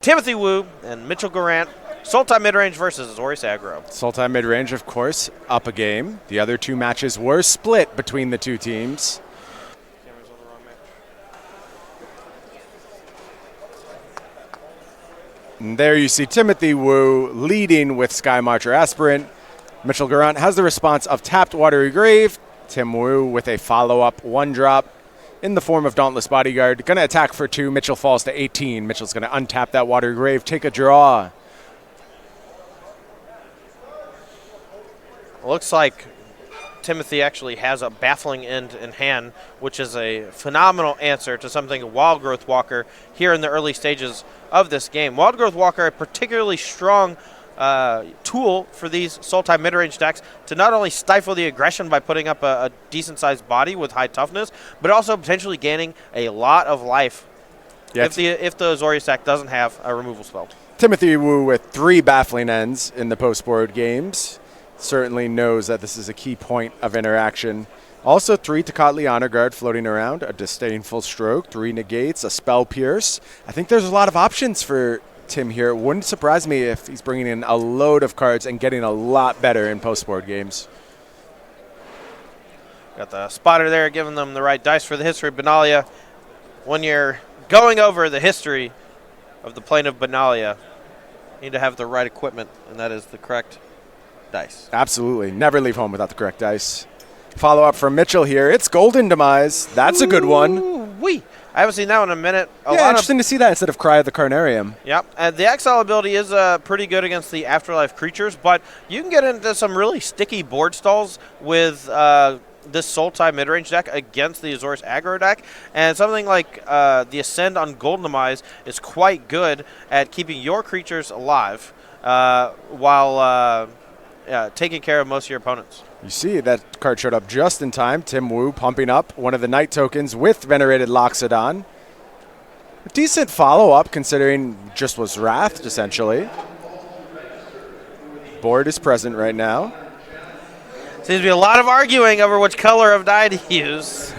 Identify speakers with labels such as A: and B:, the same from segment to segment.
A: Timothy Wu and Mitchell Garrant, Sultai midrange versus Azorius aggro.
B: Sultai midrange, of course, up a game. The other two matches were split between the two teams. And there you see Timothy Wu leading with Sky Marcher Aspirant. Mitchell Garrant has the response of Tapped Watery Grave. Tim Wu with a follow-up 1-drop in the form of Dauntless Bodyguard. Going to attack for 2. Mitchell falls to 18. Mitchell's going to untap that Watery Grave, take a draw.
A: Looks like Timothy actually has a Baffling End in hand, which is a phenomenal answer to something Wild Growth Walker here in the early stages of this game. Wild Growth Walker, a particularly strong tool for these Sultai midrange decks to not only stifle the aggression by putting up a decent-sized body with high toughness, but also potentially gaining a lot of life if the Azorius deck doesn't have a removal spell.
B: Timothy Wu with 3 Baffling Ends in the post-board games certainly knows that this is a key point of interaction. Also 3 Tocatli Honor Guard floating around, a Disdainful Stroke, 3 Negates, a Spell Pierce. I think there's a lot of options for Tim here. It wouldn't surprise me if he's bringing in a load of cards and getting a lot better in post-board games.
A: Got the spotter there giving them the right dice for the history of Benalia. When you're going over the history of the plane of Benalia, you need to have the right equipment, and that is the correct dice.
B: Absolutely. Never leave home without the correct dice. Follow-up from Mitchell here. It's Golden Demise. That's a good one.
A: Wee. I haven't seen that one in a minute.
B: Interesting to see that instead of Cry of the Carnarium.
A: Yep, and the Exile ability is pretty good against the Afterlife creatures, but you can get into some really sticky board stalls with this Sultai midrange deck against the Azorius aggro deck, and something like the Ascend on Golden Demise is quite good at keeping your creatures alive while taking care of most of your opponents.
B: You see that card showed up just in time. Tim Wu pumping up one of the Night tokens with Venerated Loxodon. A decent follow-up considering just was Wrathed, essentially. Board is present right now.
A: Seems to be a lot of arguing over which color of die to use.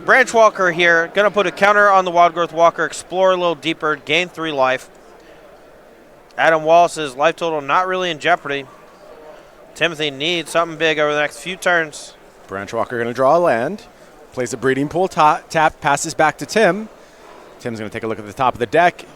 A: Branch Walker here, going to put a counter on the Wild Growth Walker, explore a little deeper, gain 3 life. Adam Wallace's life total not really in jeopardy. Timothy needs something big over the next few turns.
B: Branch Walker going to draw a land. Plays a Breeding Pool, tap, passes back to Tim. Tim's going to take a look at the top of the deck.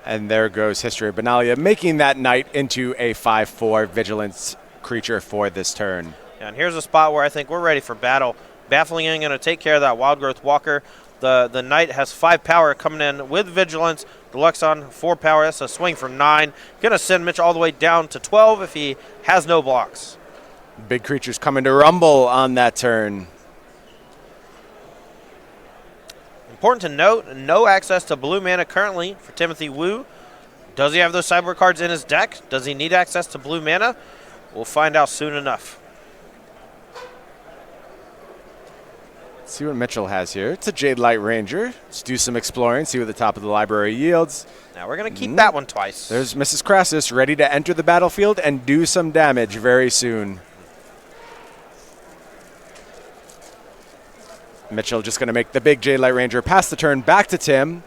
B: And there goes History of Benalia, making that Knight into a 5/4 Vigilance creature for this turn.
A: And here's a spot where I think we're ready for battle. Baffling End going to take care of that Wild Growth Walker. The Knight has 5 power coming in with Vigilance. Deluxe on 4 power. That's a swing for 9. Going to send Mitch all the way down to 12 if he has no blocks.
B: Big creatures coming to rumble on that turn.
A: Important to note, no access to blue mana currently for Timothy Wu. Does he have those sideboard cards in his deck? Does he need access to blue mana? We'll find out soon enough.
B: Let's see what Mitchell has here. It's a Jade Light Ranger. Let's do some exploring, see what the top of the library yields.
A: Now we're going to keep that one twice.
B: There's Mrs. Crassus ready to enter the battlefield and do some damage very soon. Mitchell just going to make the big Jade Light Ranger pass the turn back to Tim.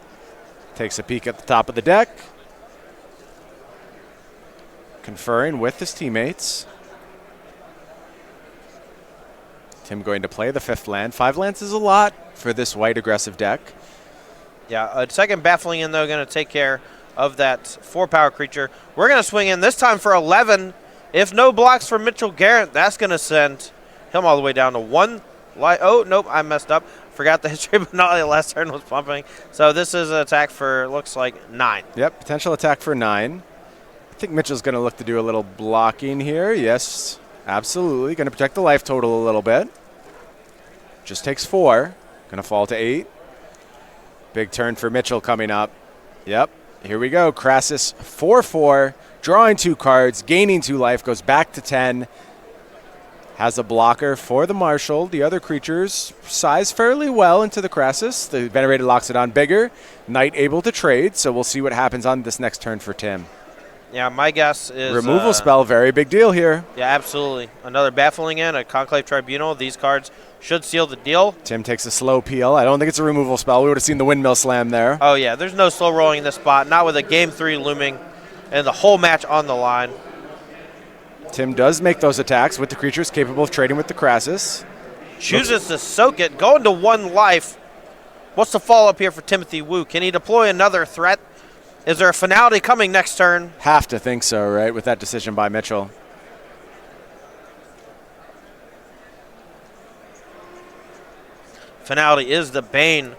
B: Takes a peek at the top of the deck. Conferring with his teammates. Tim going to play the 5th land. 5 lands is a lot for this white aggressive deck.
A: Yeah, a second Baffling In, though, going to take care of that 4 power creature. We're going to swing in this time for 11. If no blocks for Mitchell Garrant, that's going to send him all the way down to 1. Oh, nope, I messed up. Forgot the History of Benalia last turn was pumping. So this is an attack for, looks like, 9.
B: Yep, potential attack for 9. I think Mitchell's going to look to do a little blocking here. Yes, absolutely. Going to protect the life total a little bit. Just takes 4. Going to fall to 8. Big turn for Mitchell coming up. Yep, here we go. Crassus 4/4, drawing 2 cards, gaining 2 life, goes back to 10. Has a blocker for the Marshal. The other creatures size fairly well into the Crassus. The Venerated Loxodon bigger. Knight able to trade, so we'll see what happens on this next turn for Tim.
A: Yeah, my guess is
B: Removal spell, very big deal here.
A: Yeah, absolutely. Another Baffling End, a Conclave Tribunal. These cards should seal the deal.
B: Tim takes a slow peel. I don't think it's a removal spell. We would have seen the Windmill Slam there.
A: Oh, yeah. There's no slow rolling in this spot. Not with a Game 3 looming and the whole match on the line.
B: Tim does make those attacks with the creatures capable of trading with the Crassus.
A: Chooses to soak it, going to 1 life. What's the follow-up here for Timothy Wu? Can he deploy another threat? Is there a finality coming next turn?
B: Have to think so, right, with that decision by Mitchell.
A: Finality is the bane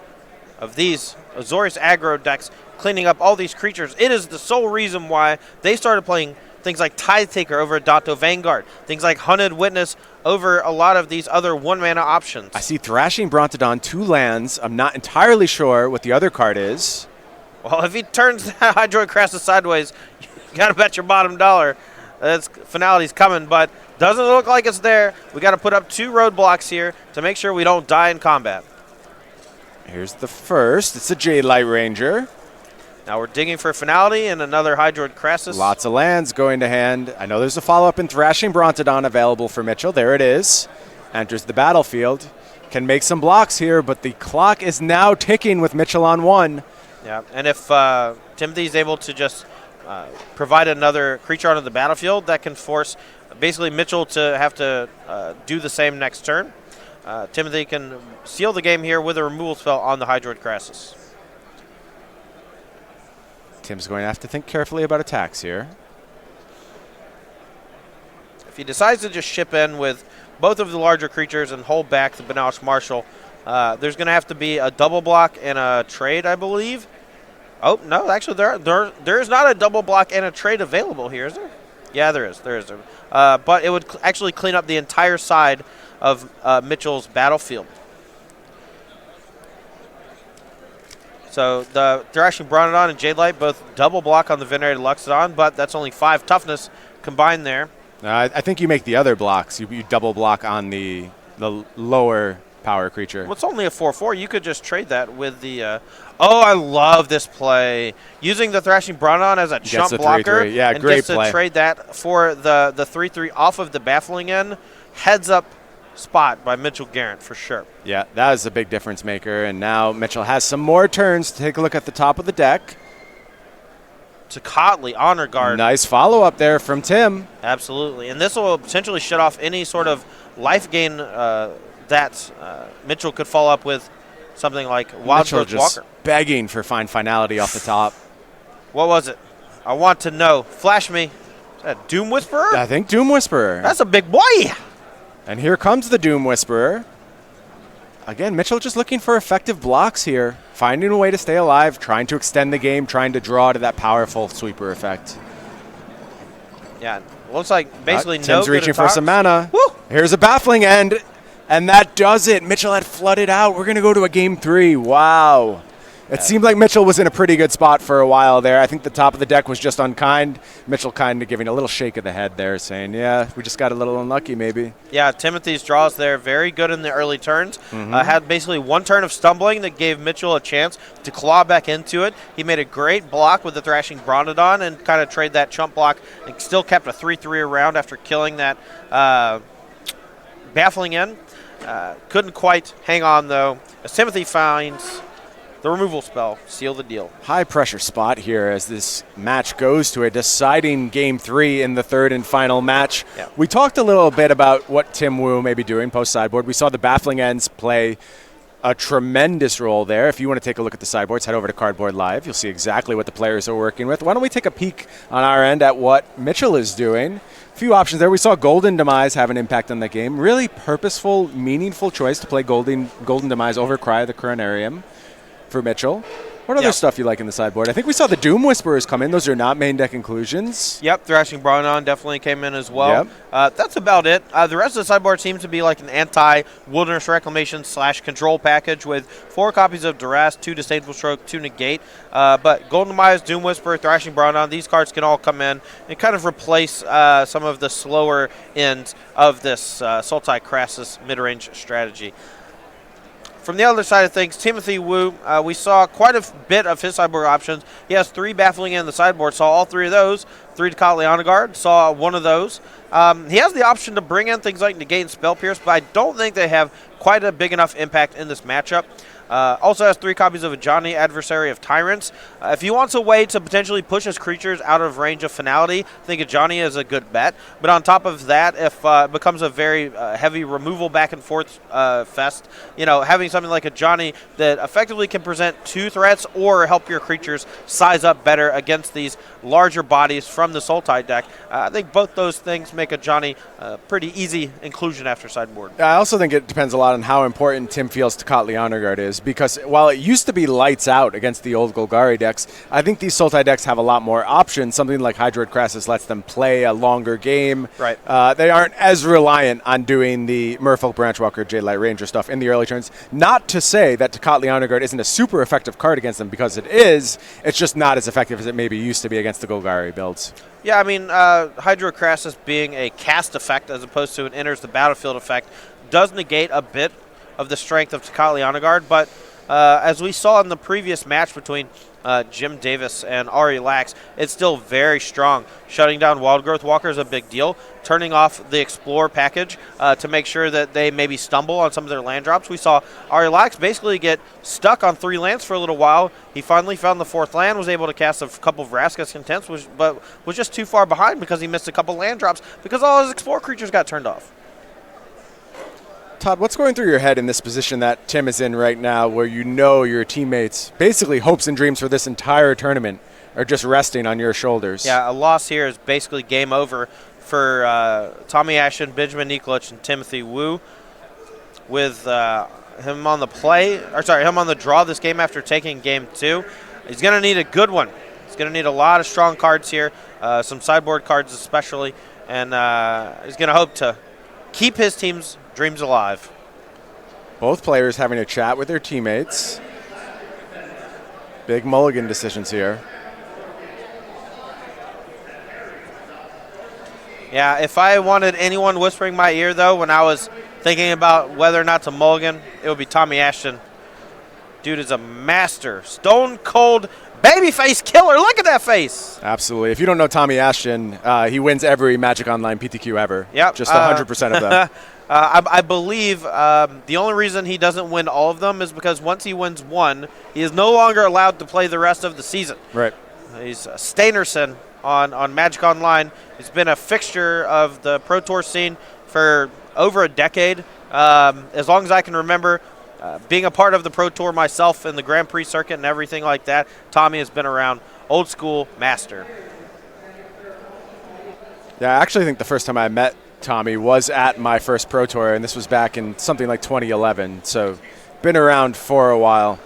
A: of these Azorius aggro decks, cleaning up all these creatures. It is the sole reason why they started playing things like Tithe Taker over Adopto Vanguard, things like Hunted Witness over a lot of these other 1-mana options.
B: I see Thrashing Brontodon, 2 lands. I'm not entirely sure what the other card is.
A: Well, if he turns that Hydroid Crassus sideways, you got to bet your bottom dollar that finality's coming, but doesn't look like it's there. We got to put up 2 roadblocks here to make sure we don't die in combat.
B: Here's the first. It's a Jade Light Ranger.
A: Now we're digging for finality and another Hydroid Crassus.
B: Lots of lands going to hand. I know there's a follow-up in Thrashing Brontodon available for Mitchell. There it is. Enters the battlefield. Can make some blocks here, but the clock is now ticking with Mitchell on 1.
A: Yeah, and if Timothy's able to just provide another creature onto the battlefield, that can force basically Mitchell to have to do the same next turn. Timothy can seal the game here with a removal spell on the Hydroid Crassus.
B: Tim's going to have to think carefully about attacks here.
A: If he decides to just ship in with both of the larger creatures and hold back the Benosh Marshal, there's going to have to be a double block and a trade, I believe. Oh, no, actually, there is not a double block and a trade available here, is there? Yeah, there is. But it would actually clean up the entire side of Mitchell's battlefield. So the Thrashing Brontodon and Jade Light both double block on the Venerated Luxodon, but that's only 5 toughness combined there.
B: I think you make the other blocks. You double block on the lower power creature.
A: Well, it's only a 4/4. You could just trade that with the... oh, I love this play. Using the Thrashing Brontodon as a chump blocker.
B: 3/3. Yeah,
A: and
B: great
A: gets
B: play.
A: to trade that for the 3/3 off of the Baffling End. Heads up spot by Mitchell Garrant for sure.
B: Yeah, that is a big difference maker. And now Mitchell has some more turns to take a look at the top of the deck.
A: Tocatli, Honor Guard.
B: Nice follow-up there from Tim.
A: Absolutely. And this will potentially shut off any sort of life gain that Mitchell could follow up with something like Wild
B: Mitchell
A: Growth
B: just
A: Walker.
B: begging for fine finality off the top.
A: What was it? I want to know. Flash me. Is that Doom Whisperer?
B: I think Doom Whisperer.
A: That's a big boy.
B: And here comes the Doom Whisperer. Again, Mitchell just looking for effective blocks here. Finding a way to stay alive, trying to extend the game, trying to draw to that powerful sweeper effect.
A: Yeah, looks like basically no
B: Tim's
A: good
B: reaching for
A: attacks.
B: some mana.
A: Woo!
B: Here's a Baffling End, and that does it. Mitchell had flooded out. We're going to go to a Game 3. Wow. It seemed like Mitchell was in a pretty good spot for a while there. I think the top of the deck was just unkind. Mitchell kind of giving a little shake of the head there, saying, yeah, we just got a little unlucky maybe.
A: Yeah, Timothy's draws there, very good in the early turns. Had basically 1 turn of stumbling that gave Mitchell a chance to claw back into it. He made a great block with the Thrashing Brontodon and kind of trade that chump block and still kept a 3/3 around after killing that Baffling End. Couldn't quite hang on, though, as Timothy finds the removal spell, seal the deal. High
B: pressure spot here as this match goes to a deciding Game 3 in the third and final match.
A: Yeah.
B: We talked a little bit about what Tim Wu may be doing post-sideboard. We saw the Baffling Ends play a tremendous role there. If you want to take a look at the sideboards, head over to Cardboard Live. You'll see exactly what the players are working with. Why don't we take a peek on our end at what Mitchell is doing? A few options there. We saw Golden Demise have an impact on the game. Really purposeful, meaningful choice to play Golden Demise over Cry of the Coronarium for Mitchell. What other stuff you like in the sideboard? I think we saw the Doom Whisperers come in. Those are not main deck inclusions.
A: Yep, Thrashing Brontodon definitely came in as well.
B: Yep.
A: That's about it. The rest of the sideboard seems to be like an anti-Wilderness Reclamation / control package with 4 copies of Duress, 2 Disdainful Stroke, 2 Negate. But Golden Demise, Doom Whisperer, Thrashing Brontodon, these cards can all come in and kind of replace some of the slower ends of this Sultai Crassus mid-range strategy. From the other side of things, Timothy Wu, we saw quite a bit of his sideboard options. He has 3 baffling in the sideboard, saw all 3 of those. 3 Nikolich Honor Guard, saw 1 of those. He has the option to bring in things like Negate and Spell Pierce, but I don't think they have quite a big enough impact in this matchup. Also has 3 copies of a Johnny, Adversary of Tyrants. If he wants a way to potentially push his creatures out of range of Finality, I think a Johnny is a good bet. But on top of that, if it becomes a very heavy removal back and forth fest, having something like a Johnny that effectively can present 2 threats or help your creatures size up better against these larger bodies from the Sultai deck, I think both those things make a Johnny pretty easy inclusion after sideboard.
B: I also think it depends a lot on how important Tim feels Nikolich Honor Guard is, because while it used to be lights out against the old Golgari decks, I think these Sultai decks have a lot more options. Something like Hydroid Crassus lets them play a longer game.
A: Right.
B: They aren't as reliant on doing the Merfolk Branchwalker, Jadelight Ranger stuff in the early turns. Not to say that Nikolich Honor Guard isn't a super effective card against them, because it is. It's just not as effective as it maybe used to be against the Golgari builds.
A: Yeah, I mean, Hydroid Crassus being a cast effect as opposed to an enters the battlefield effect does negate a bit of the strength of Nikolich Honor Guard, but as we saw in the previous match between Jim Davis and Ari Lax, it's still very strong. Shutting down Wild Growth Walker is a big deal. Turning off the Explore package to make sure that they maybe stumble on some of their land drops. We saw Ari Lax basically get stuck on 3 lands for a little while. He finally found the 4th land, was able to cast a couple of Vraska's Contents, but was just too far behind because he missed a couple land drops because all his Explore creatures got turned off.
B: Todd, what's going through your head in this position that Tim is in right now, where your teammates' basically hopes and dreams for this entire tournament are just resting on your shoulders?
A: Yeah, a loss here is basically game over for Tommy Ashton, Benjamin Nikolich, and Timothy Wu. With him on the draw this game after taking game 2. He's going to need a good one. He's going to need a lot of strong cards here, some sideboard cards especially, and he's going to hope to keep his team's dreams alive.
B: Both players having a chat with their teammates. Big mulligan decisions here.
A: Yeah, if I wanted anyone whispering my ear, though, when I was thinking about whether or not to mulligan, it would be Tommy Ashton. Dude is a master. Stone cold babyface killer. Look at that face.
B: Absolutely. If you don't know Tommy Ashton, he wins every Magic Online PTQ ever.
A: Yep.
B: Just 100% of them.
A: I believe the only reason he doesn't win all of them is because once he wins one, he is no longer allowed to play the rest of the season.
B: Right.
A: He's Steinerson on Magic Online. He's been a fixture of the Pro Tour scene for over a decade. As long as I can remember, being a part of the Pro Tour myself and the Grand Prix circuit and everything like that, Tommy has been around. Old school master.
B: Yeah, I actually think the first time I met Tommy was at my first Pro Tour, and this was back in something like 2011, so been around for a while.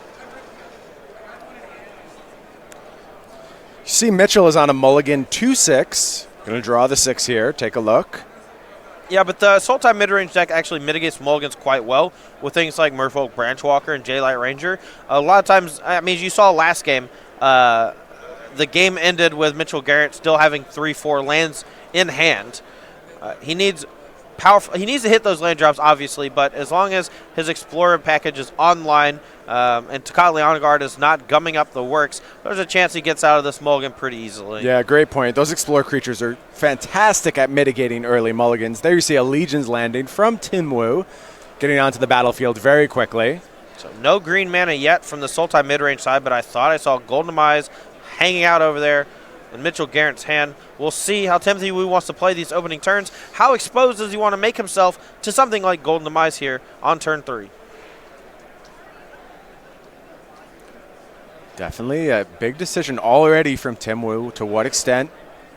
B: You see Mitchell is on a mulligan 2-6. Going to draw the 6 here. Take a look.
A: Yeah, but the Sultai midrange deck actually mitigates mulligans quite well with things like Merfolk Branchwalker and Jadelight Ranger. A lot of times, I mean, you saw last game, the game ended with Mitchell Garrant still having 3-4 lands in hand. He needs to hit those land drops, obviously, but as long as his Explorer package is online and Nikolich Honor Guard is not gumming up the works, there's a chance he gets out of this mulligan pretty easily.
B: Yeah, great point. Those Explorer creatures are fantastic at mitigating early mulligans. There you see a Legion's Landing from Tim Wu, getting onto the battlefield very quickly.
A: So no green mana yet from the Sultai midrange side, but I thought I saw Golden Demise hanging out over there in Mitchell Garrett's hand. We'll see how Timothy Wu wants to play these opening turns. How exposed does he want to make himself to something like Golden Demise here on turn 3?
B: Definitely a big decision already from Tim Wu. To what extent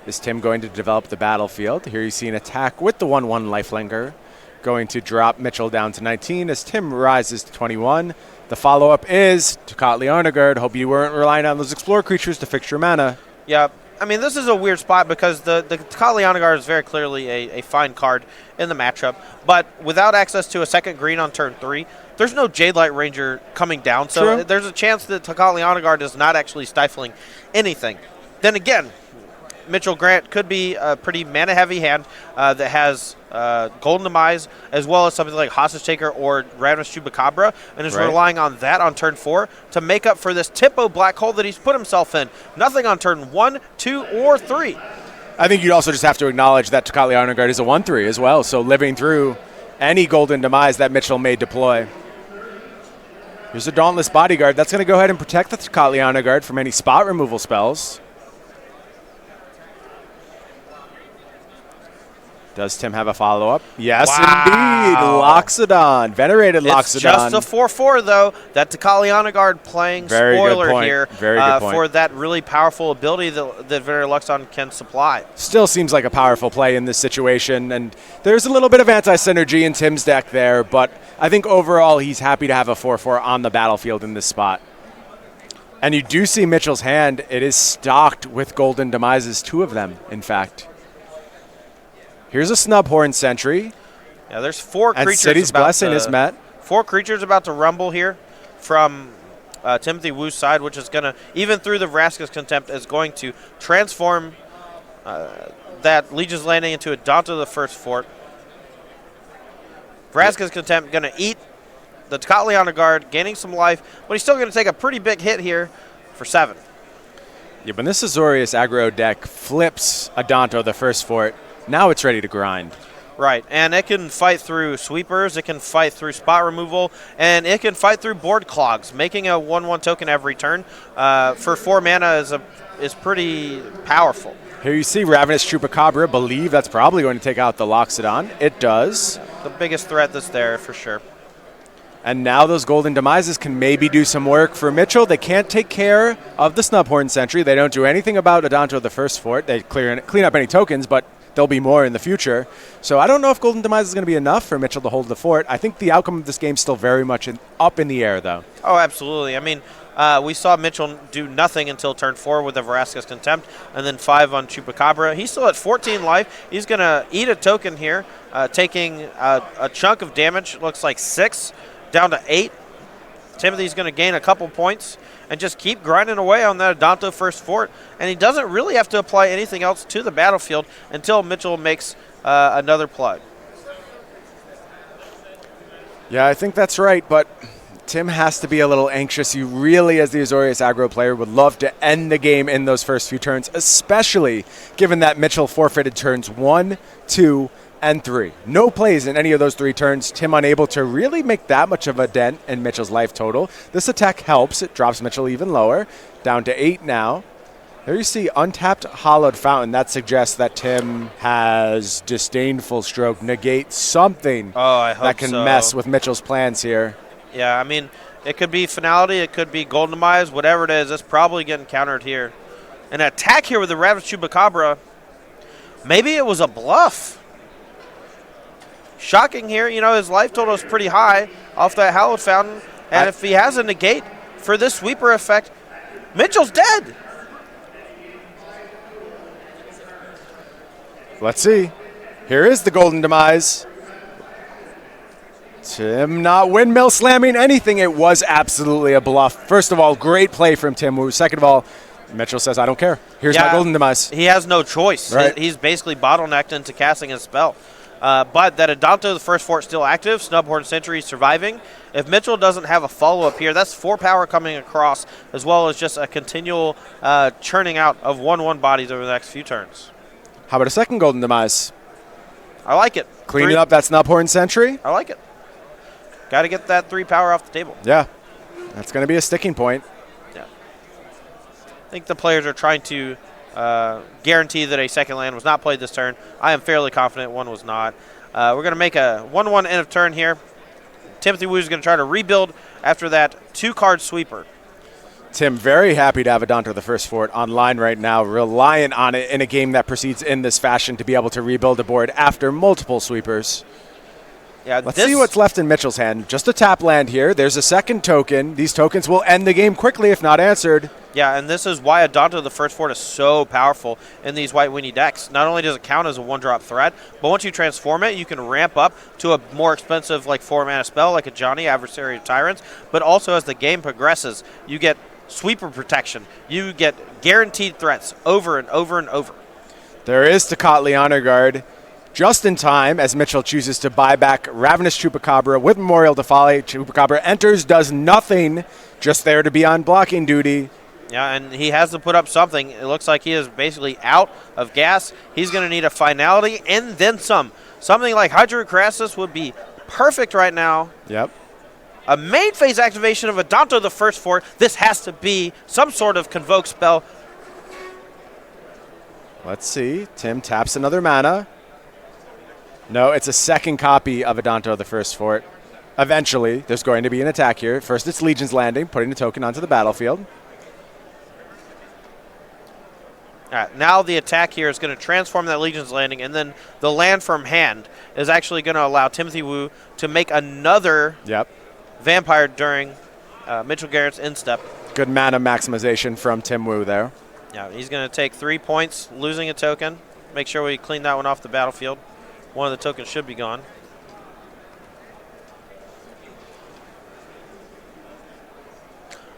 B: is Tim going to develop the battlefield? Here you see an attack with the 1/1 Lifelinger, going to drop Mitchell down to 19 as Tim rises to 21. The follow-up is Nikolich Honor Guard. Hope you weren't relying on those Explorer creatures to fix your mana.
A: Yeah, I mean, this is a weird spot because the Nikolich Honor Guard is very clearly a fine card in the matchup, but without access to a second green on turn 3, there's no Jadelight Ranger coming down, so There's a chance that Nikolich Honor Guard is not actually stifling anything. Then again, Mitchell Garrant could be a pretty mana-heavy hand that has Golden Demise, as well as something like Hostage Taker or Ravenous Chupacabra, and is relying on that on turn 4 to make up for this Tipo black hole that he's put himself in. Nothing on turn 1, 2, or 3.
B: I think you'd also just have to acknowledge that Tocatli Honor Guard is a 1/3 as well, so living through any Golden Demise that Mitchell may deploy. Here's a Dauntless Bodyguard. That's going to go ahead and protect the Tocatli Honor Guard from any spot removal spells. Does Tim have a follow-up? Yes, indeed. Loxodon. Venerated Loxodon.
A: It's just a 4/4, though. That Tocatli Honor Guard playing spoiler here for that really powerful ability that Venerated Loxodon can supply.
B: Still seems like a powerful play in this situation, and there's a little bit of anti-synergy in Tim's deck there, but I think overall he's happy to have a 4/4 on the battlefield in this spot. And you do see Mitchell's hand. It is stocked with Golden Demises, 2 of them, in fact. Here's a Snubhorn Sentry.
A: Yeah, there's 4 creatures.
B: And City's Blessing is met.
A: 4 creatures about to rumble here from Timothy Wu's side, which is going to, even through the Vraska's Contempt, is going to transform that Legion's Landing into a Donto the First Fort. Vraska's Contempt going to eat the Tocatli Honor Guard, gaining some life, but he's still going to take a pretty big hit here for 7.
B: Yeah, when this Azorius aggro deck flips a Donto the First Fort, now it's ready to grind.
A: Right, and it can fight through sweepers, it can fight through spot removal, and it can fight through board clogs. Making a 1/1 token every turn for 4 mana is pretty powerful.
B: Here you see Ravenous Chupacabra. Believe that's probably going to take out the Loxodon. It does.
A: The biggest threat that's there for sure.
B: And now those Golden Demises can maybe do some work for Mitchell. They can't take care of the Snubhorn Sentry. They don't do anything about Adonto the First Fort. They clean up any tokens, but there'll be more in the future. So I don't know if Golden Demise is going to be enough for Mitchell to hold the fort. I think the outcome of this game is still very much up in the air, though.
A: Oh, absolutely. I mean, we saw Mitchell do nothing until turn 4 with the Vraska's Contempt, and then 5 on Chupacabra. He's still at 14 life. He's going to eat a token here, taking a chunk of damage. Looks like 6 down to 8. Timothy's going to gain a couple points and just keep grinding away on that Adonto First Fort. And he doesn't really have to apply anything else to the battlefield until Mitchell makes another play.
B: Yeah, I think that's right, but Tim has to be a little anxious. You really, as the Azorius aggro player, would love to end the game in those first few turns, especially given that Mitchell forfeited turns 1, 2, and 3. No plays in any of those 3 turns. Tim unable to really make that much of a dent in Mitchell's life total. This attack helps. It drops Mitchell even lower, down to 8 now. There you see Untapped Hollowed Fountain. That suggests that Tim has Disdainful Stroke, negate something that can mess with Mitchell's plans here.
A: Yeah, I mean, it could be Finality, it could be Golden Demise, whatever it is, it's probably getting countered here. An attack here with the Ravenous Chupacabra. Maybe it was a bluff. Shocking here, you know, his life total is pretty high off that Hallowed Fountain. And if he has a negate for this sweeper effect, Mitchell's dead.
B: Let's see. Here is the Golden Demise. Tim not windmill slamming anything. It was absolutely a bluff. First of all, great play from Tim Wu. Second of all, Mitchell says, I don't care. Here's my Golden Demise.
A: He has no choice. Right. He's basically bottlenecked into casting his spell. But that Adonto, the First Fort, still active. Snubhorn Sentry surviving. If Mitchell doesn't have a follow-up here, that's 4 power coming across, as well as just a continual churning out of 1/1 bodies over the next few turns.
B: How about a second Golden Demise?
A: I like it.
B: Cleaning up that Snubhorn Sentry?
A: I like it. Got to get that 3 power off the table.
B: Yeah. That's going to be a sticking point.
A: Yeah. I think the players are trying to guarantee that a second land was not played this turn. I am fairly confident one was not. We're going to make a 1/1 end of turn here. Timothy Wu is going to try to rebuild after that 2-card sweeper.
B: Tim, very happy to have Adonto the First Fort online right now, reliant on it in a game that proceeds in this fashion to be able to rebuild a board after multiple sweepers.
A: Yeah,
B: let's see what's left in Mitchell's hand. Just a tap land here. There's a second token. These tokens will end the game quickly if not answered.
A: Yeah, and this is why Adonto the First Fort is so powerful in these White Weenie decks. Not only does it count as a 1-drop threat, but once you transform it, you can ramp up to a more expensive like 4-mana spell like a Johnny, Adversary of Tyrants, but also as the game progresses, you get sweeper protection. You get guaranteed threats over and over and over.
B: There is Tocatli Honor Guard just in time as Mitchell chooses to buy back Ravenous Chupacabra with Memorial to Folly. Chupacabra enters, does nothing, just there to be on blocking duty.
A: Yeah, and he has to put up something. It looks like he is basically out of gas. He's going to need a finality and then some. Something like Hydrocrassus would be perfect right now.
B: Yep.
A: A main phase activation of Adanto the First Fort. This has to be some sort of convoke spell.
B: Let's see. Tim taps another mana. No, it's a second copy of Adanto the First Fort. Eventually, there's going to be an attack here. First, it's Legion's Landing, putting the token onto the battlefield.
A: All right, now the attack here is going to transform that Legion's Landing, and then the land from hand is actually going to allow Timothy Wu to make another vampire during Mitchell Garrett's instep.
B: Good mana maximization from Tim Wu there.
A: Yeah, he's going to take 3 points, losing a token. Make sure we clean that one off the battlefield. One of the tokens should be gone.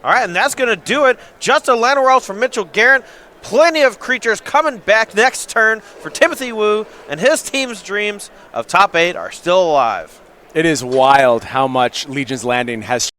A: All right, and that's going to do it. Just a Land Worlds from Mitchell Garrant. Plenty of creatures coming back next turn for Timothy Wu, and his team's dreams of top 8 are still alive.
B: It is wild how much Legion's Landing has